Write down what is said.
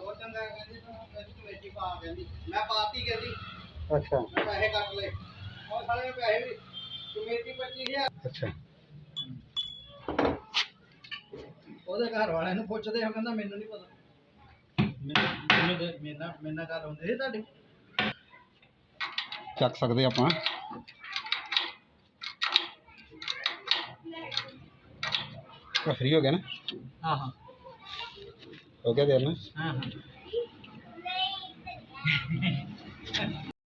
ਬਹੁਤ ਚੰਗਾ ਕਹਿੰਦੀ ਤੂੰ ਕਮੇਟੀ ਪਾ ਕਹਿੰਦੀ ਮੈਂ ਪਾਤੀ ਕਹਿੰਦੀ ਅੱਛਾ ਮੈਂ ਪੈਸੇ ਕੱਟ ਲਏ ਉਹ ਸਾਲੇ ਪੈਸੇ ਵੀ ਕਮੇਟੀ 25000 ਅੱਛਾ ਉਹਦੇ ਘਰ ਵਾਲਿਆਂ ਨੂੰ ਪੁੱਛਦੇ ਹੋ ਕਹਿੰਦਾ ਮੈਨੂੰ ਨਹੀਂ ਪਤਾ ਮੇਰੇ ਨਾਲ ਗੱਲ ਹੁੰਦੀ ਸੀ ਤੁਹਾਡੀ ਚੱਕ ਸਕਦੇ ਆਪਾਂ फ्री हो गया ना हाँ हाँ हो गया देर ना हाँ हाँ